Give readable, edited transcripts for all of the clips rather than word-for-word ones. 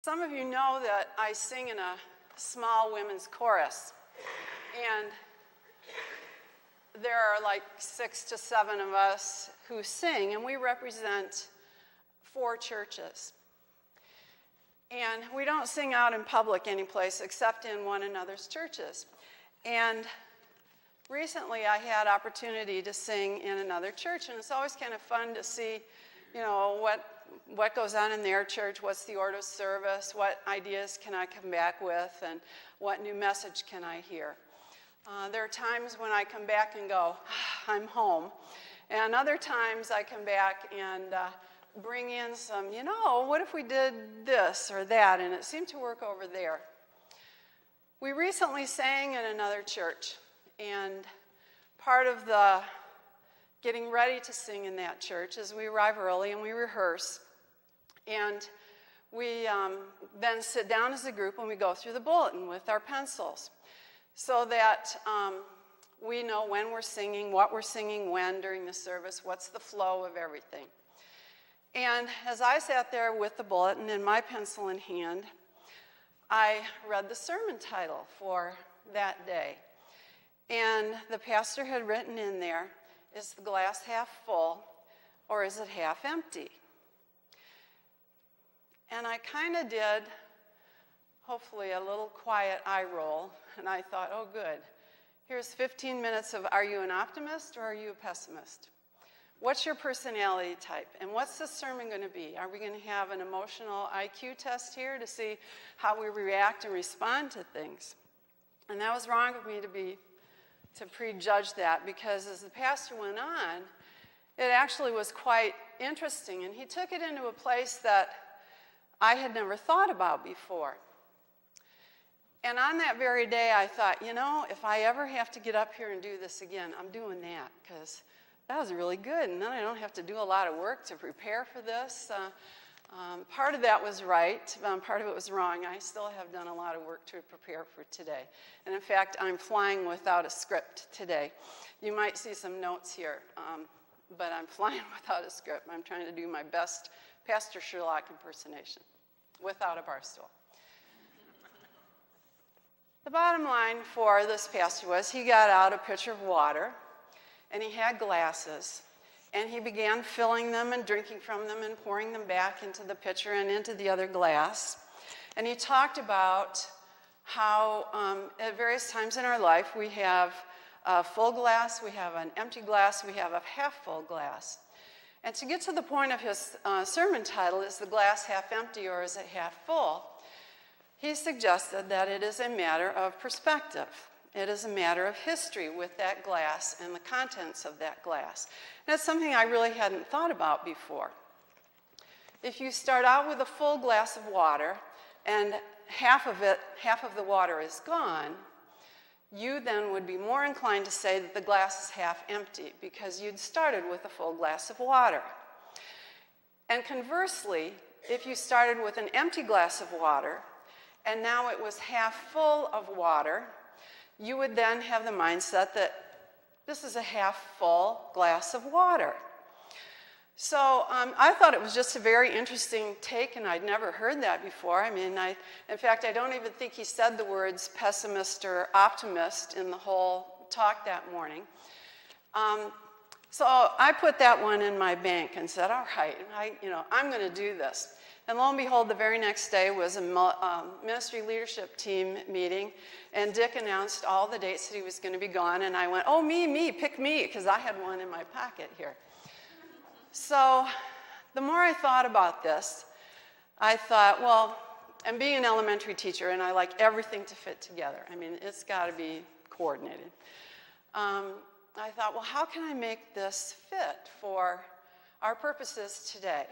Some of you know that I sing in a small women's chorus, and there are like 6 to 7 of us who sing, and we represent 4 churches. And we don't sing out in public anyplace except in one another's churches. And recently I had opportunity to sing in another church, and it's always kind of fun to see, you know, what goes on in their church, what's the order of service, what ideas can I come back with, and what new message can I hear. There are times when I come back and go, I'm home. And other times I come back and bring in some, you know, what if we did this or that, and it seemed to work over there. We recently sang in another church, and part of the getting ready to sing in that church is we arrive early and we rehearse, and we then sit down as a group and we go through the bulletin with our pencils so that we know when we're singing, what we're singing when during the service, what's the flow of everything. And as I sat there with the bulletin and my pencil in hand, I read the sermon title for that day. And the pastor had written in there, is the glass half full or is it half empty? And I kind of did, hopefully, a little quiet eye roll, and I thought, oh good, here's 15 minutes of are you an optimist or are you a pessimist? What's your personality type? And what's this sermon going to be? Are we going to have an emotional IQ test here to see how we react and respond to things? And that was wrong of me to prejudge that, because as the pastor went on, it actually was quite interesting. And he took it into a place that I had never thought about before. And on that very day, I thought, you know, if I ever have to get up here and do this again, I'm doing that, because that was really good, and then I don't have to do a lot of work to prepare for this. Part of that was right, part of it was wrong. I still have done a lot of work to prepare for today. And in fact, I'm flying without a script today. You might see some notes here, but I'm flying without a script. I'm trying to do my best Pastor Sherlock impersonation without a bar stool. The bottom line for this pastor was he got out a pitcher of water, and he had glasses, and he began filling them and drinking from them and pouring them back into the pitcher and into the other glass. And he talked about how at various times in our life we have a full glass, we have an empty glass, we have a half-full glass. And to get to the point of his sermon title, is the glass half empty or is it half full? He suggested that it is a matter of perspective. It is a matter of history with that glass and the contents of that glass. And that's something I really hadn't thought about before. If you start out with a full glass of water and half of the water is gone, you then would be more inclined to say that the glass is half empty because you'd started with a full glass of water. And conversely, if you started with an empty glass of water and now it was half full of water, you would then have the mindset that this is a half-full glass of water. So I thought it was just a very interesting take, and I'd never heard that before. I mean, in fact, I don't even think he said the words pessimist or optimist in the whole talk that morning. So I put that one in my bank and said, all right, I'm going to do this. And lo and behold, the very next day was a ministry leadership team meeting, and Dick announced all the dates that he was going to be gone, and I went, oh, me, pick me, because I had one in my pocket here. So the more I thought about this, I thought, well, I'm being an elementary teacher, and I like everything to fit together. I mean, it's got to be coordinated. I thought, well, how can I make this fit for our purposes today?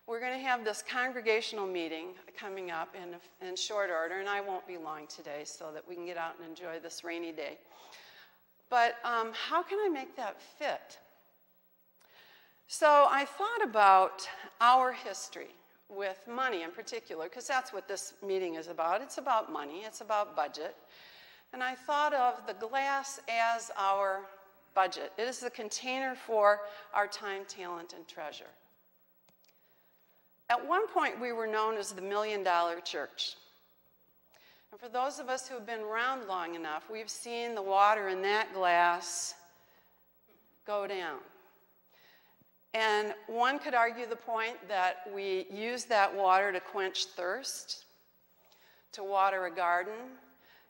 We're going to have this congregational meeting coming up in short order, and I won't be long today so that we can get out and enjoy this rainy day. But how can I make that fit? So I thought about our history with money in particular, because that's what this meeting is about. It's about money. It's about budget. And I thought of the glass as our budget. It is the container for our time, talent, and treasure. At one point, we were known as the $1 Million Church. And for those of us who have been around long enough, we've seen the water in that glass go down. And one could argue the point that we use that water to quench thirst, to water a garden.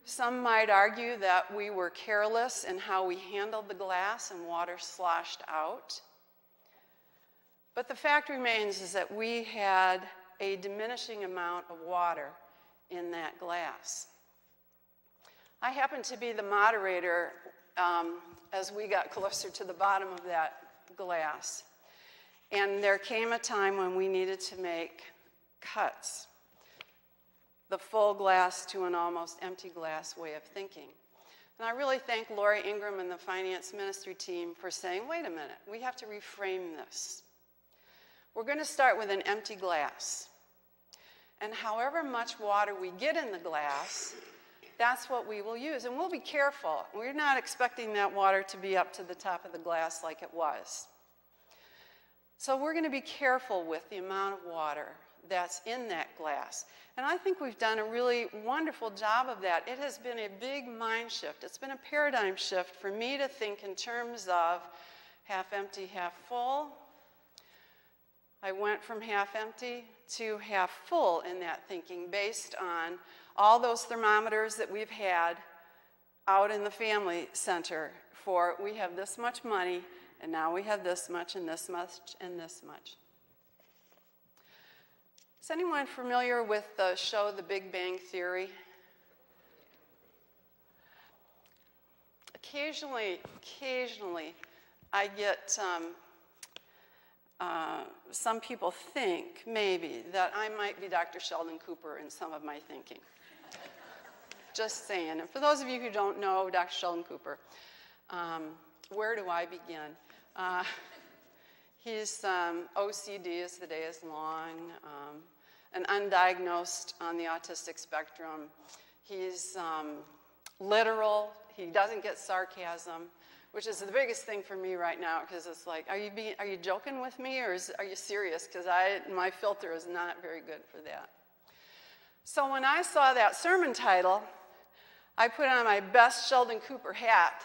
Some might argue that we were careless in how we handled the glass and water sloshed out. But the fact remains is that we had a diminishing amount of water in that glass. I happened to be the moderator as we got closer to the bottom of that glass. And there came a time when we needed to make cuts. The full glass to an almost empty glass way of thinking. And I really thank Lori Ingram and the finance ministry team for saying, wait a minute, we have to reframe this. We're going to start with an empty glass. And however much water we get in the glass, that's what we will use. And we'll be careful. We're not expecting that water to be up to the top of the glass like it was. So we're going to be careful with the amount of water that's in that glass. And I think we've done a really wonderful job of that. It has been a big mind shift. It's been a paradigm shift for me to think in terms of half empty, half full. I went from half empty to half full in that thinking based on all those thermometers that we've had out in the family center for we have this much money and now we have this much and this much and this much. Is anyone familiar with the show The Big Bang Theory? Occasionally, I get some people think, maybe, that I might be Dr. Sheldon Cooper in some of my thinking. Just saying. And for those of you who don't know Dr. Sheldon Cooper, where do I begin? He's OCD as the day is long, and undiagnosed on the autistic spectrum. He's literal. He doesn't get sarcasm, which is the biggest thing for me right now, because it's like, are you joking with me, or are you serious? Because my filter is not very good for that. So when I saw that sermon title, I put on my best Sheldon Cooper hat,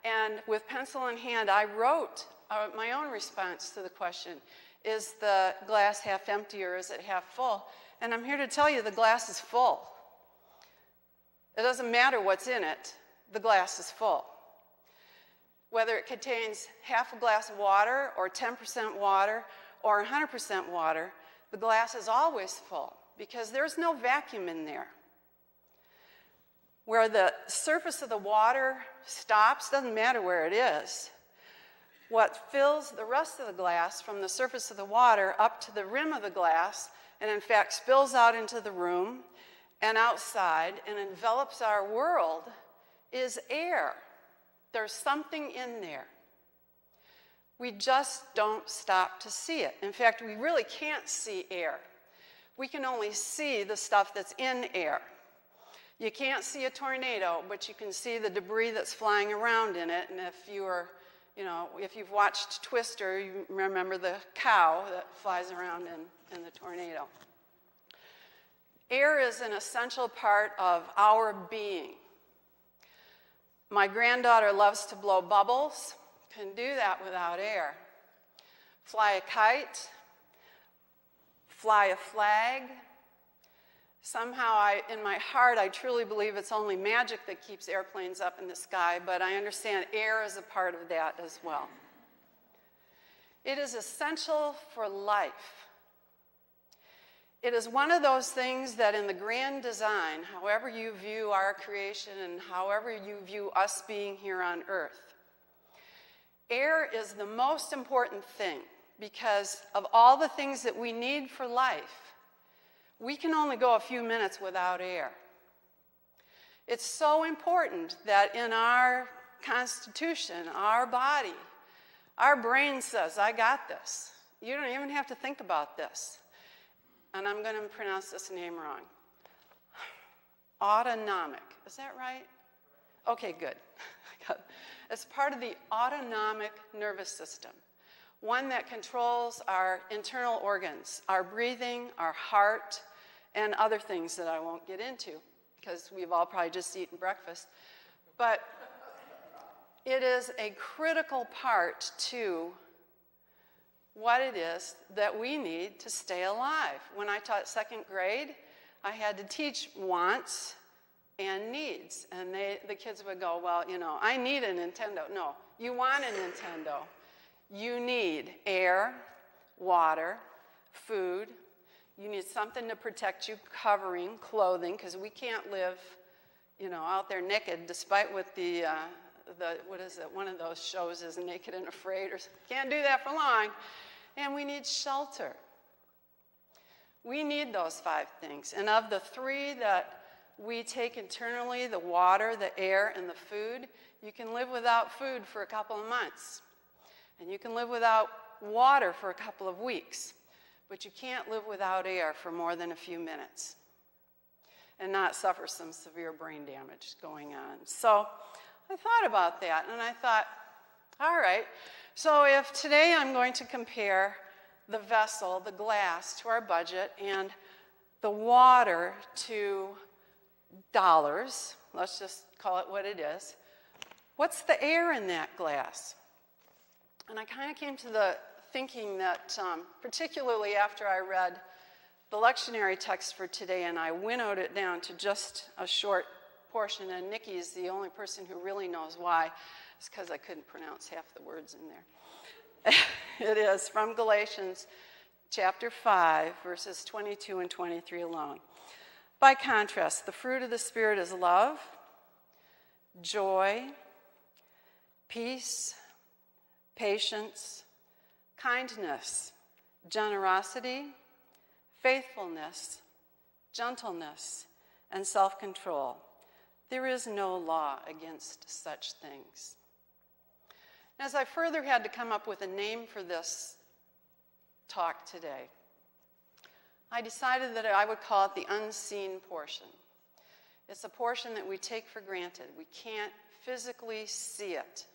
and with pencil in hand, I wrote my own response to the question, is the glass half empty or is it half full? And I'm here to tell you the glass is full. It doesn't matter what's in it, the glass is full. Whether it contains half a glass of water or 10% water or 100% water, the glass is always full because there's no vacuum in there. Where the surface of the water stops, doesn't matter where it is. What fills the rest of the glass from the surface of the water up to the rim of the glass, and in fact spills out into the room and outside and envelops our world, is air. There's something in there. We just don't stop to see it. In fact, we really can't see air. We can only see the stuff that's in air. You can't see a tornado, but you can see the debris that's flying around in it. And if you've watched Twister, you remember the cow that flies around in the tornado. Air is an essential part of our being. My granddaughter loves to blow bubbles, couldn't do that without air. Fly a kite, fly a flag. Somehow, in my heart, I truly believe it's only magic that keeps airplanes up in the sky, but I understand air is a part of that as well. It is essential for life. It is one of those things that in the grand design, however you view our creation and however you view us being here on earth, air is the most important thing because of all the things that we need for life. We can only go a few minutes without air. It's so important that in our constitution, our body, our brain says, I got this. You don't even have to think about this. And I'm going to pronounce this name wrong. Autonomic. Is that right? Okay, good. It's part of the autonomic nervous system. one that controls our internal organs, our breathing, our heart, and other things that I won't get into because we've all probably just eaten breakfast. But it is a critical part to what it is that we need to stay alive. When I taught second grade, I had to teach wants and needs. And the kids would go, well, you know, I need a Nintendo. No, you want a Nintendo. You need air, water, food. You need something to protect you, covering, clothing, because we can't live, you know, out there naked, despite what what is it, one of those shows is Naked and Afraid, or can't do that for long. And we need shelter. We need those 5 things. And of the 3 that we take internally, the water, the air, and the food, you can live without food for a couple of months. And you can live without water for a couple of weeks. But you can't live without air for more than a few minutes and not suffer some severe brain damage going on. So I thought about that, and I thought, all right, so if today I'm going to compare the vessel, the glass, to our budget, and the water to dollars, let's just call it what it is, what's the air in that glass? And I kind of came to the thinking that, particularly after I read the lectionary text for today, and I winnowed it down to just a short portion, and Nikki's the only person who really knows why. It's because I couldn't pronounce half the words in there. It is from Galatians chapter 5, verses 22 and 23 alone. By contrast, the fruit of the Spirit is love, joy, peace, patience, kindness, generosity, faithfulness, gentleness, and self-control. There is no law against such things. As I further had to come up with a name for this talk today, I decided that I would call it the unseen portion. It's a portion that we take for granted. We can't physically see it.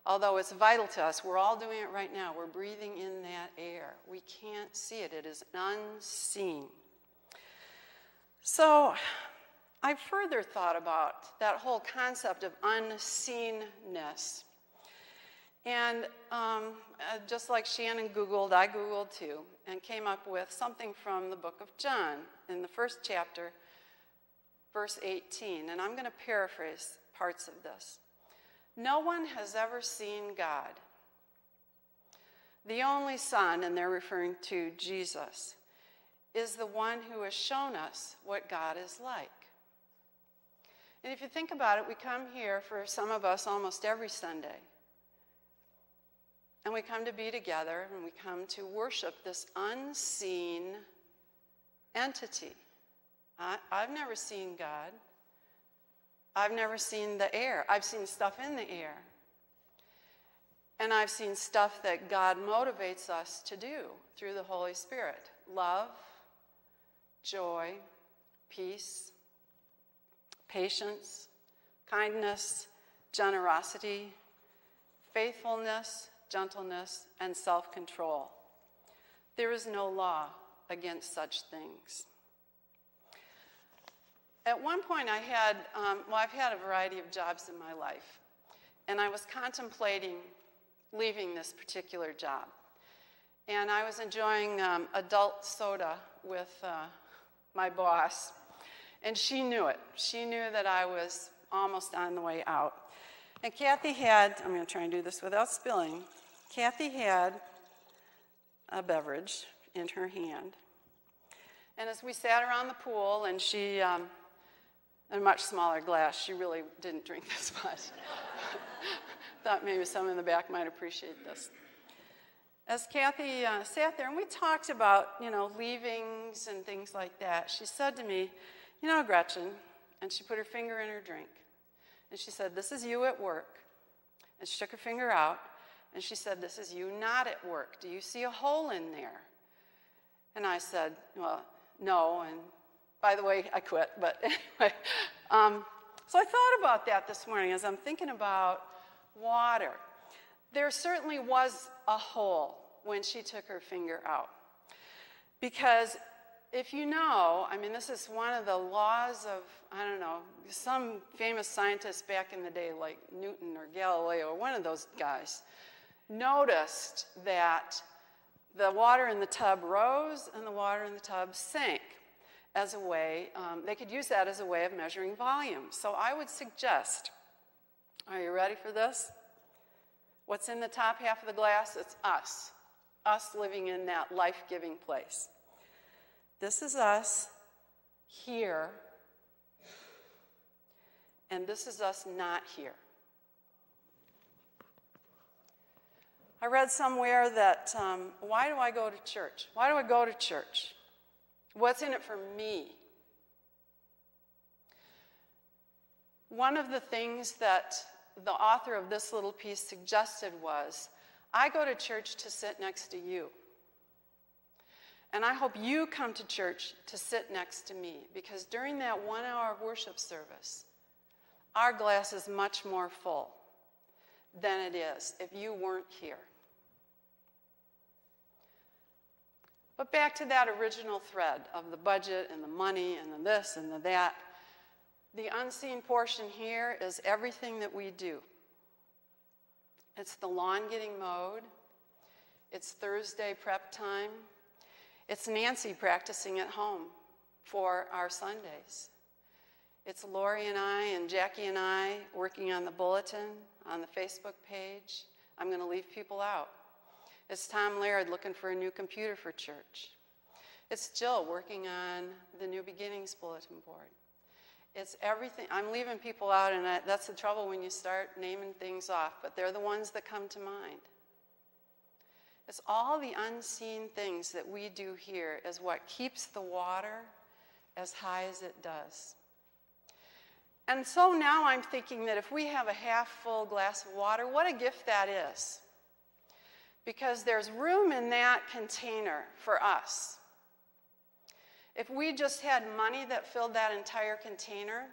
Although it's vital to us, we're all doing it right now. We're breathing in that air. We can't see it. It is unseen. So I further thought about that whole concept of unseenness. And just like Shannon Googled, I Googled too, and came up with something from the book of John in the 1st chapter, verse 18. And I'm going to paraphrase parts of this. No one has ever seen God. The only Son, and they're referring to Jesus, is the one who has shown us what God is like. And if you think about it, we come here, for some of us, almost every Sunday. And we come to be together, and we come to worship this unseen entity. I've never seen God. I've never seen the air. I've seen stuff in the air. And I've seen stuff that God motivates us to do through the Holy Spirit. Love, joy, peace, patience, kindness, generosity, faithfulness, gentleness, and self-control. There is no law against such things. At one point I've had a variety of jobs in my life, and I was contemplating leaving this particular job. And I was enjoying adult soda with my boss, and she knew it. She knew that I was almost on the way out. And Kathy had, I'm going to try and do this without spilling, Kathy had a beverage in her hand. And as we sat around the pool, and she, in a much smaller glass, she really didn't drink this much. Thought maybe someone in the back might appreciate this. As Kathy sat there, and we talked about, leavings and things like that, she said to me, Gretchen, and she put her finger in her drink, and she said, this is you at work. And she took her finger out, and she said, this is you not at work. Do you see a hole in there? And I said, well, no, and by the way, I quit, but anyway. So I thought about that this morning as I'm thinking about water. there certainly was a hole when she took her finger out. Because if you know, I mean, this is one of the laws of, I don't know, some famous scientists back in the day like Newton or Galileo or one of those guys noticed that the water in the tub rose and the water in the tub sank as a way, they could use that as a way of measuring volume. So I would suggest, are you ready for this? What's in the top half of the glass? It's us living in that life-giving place. This is us here, and this is us not here. I read somewhere that, why do I go to church? Why do I go to church? What's in it for me? One of the things that the author of this little piece suggested was, I go to church to sit next to you. And I hope you come to church to sit next to me, because during that 1 hour of worship service, our glass is much more full than it is if you weren't here. But back to that original thread of the budget and the money and the this and the that. The unseen portion here is everything that we do. It's the lawn getting mowed. It's Thursday prep time. It's Nancy practicing at home for our Sundays. It's Lori and I and Jackie and I working on the bulletin, on the Facebook page. I'm going to leave people out. It's Tom Laird looking for a new computer for church. It's Jill working on the New Beginnings bulletin board. It's everything. I'm leaving people out, and that's the trouble when you start naming things off, but they're the ones that come to mind. It's all the unseen things that we do here is what keeps the water as high as it does. And so now I'm thinking that if we have a half-full glass of water, what a gift that is. Because there's room in that container for us. If we just had money that filled that entire container,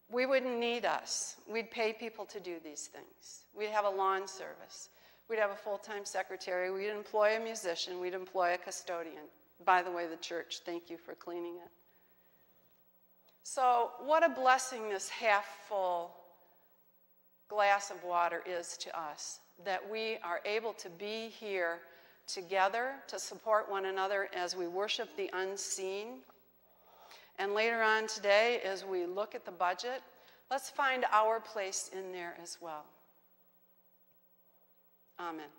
we wouldn't need us. We'd pay people to do these things. We'd have a lawn service. We'd have a full-time secretary. We'd employ a musician. We'd employ a custodian. By the way, the church, thank you for cleaning it. So what a blessing this half-full glass of water is to us, that we are able to be here together to support one another as we worship the unseen. And later on today, as we look at the budget, let's find our place in there as well. Amen.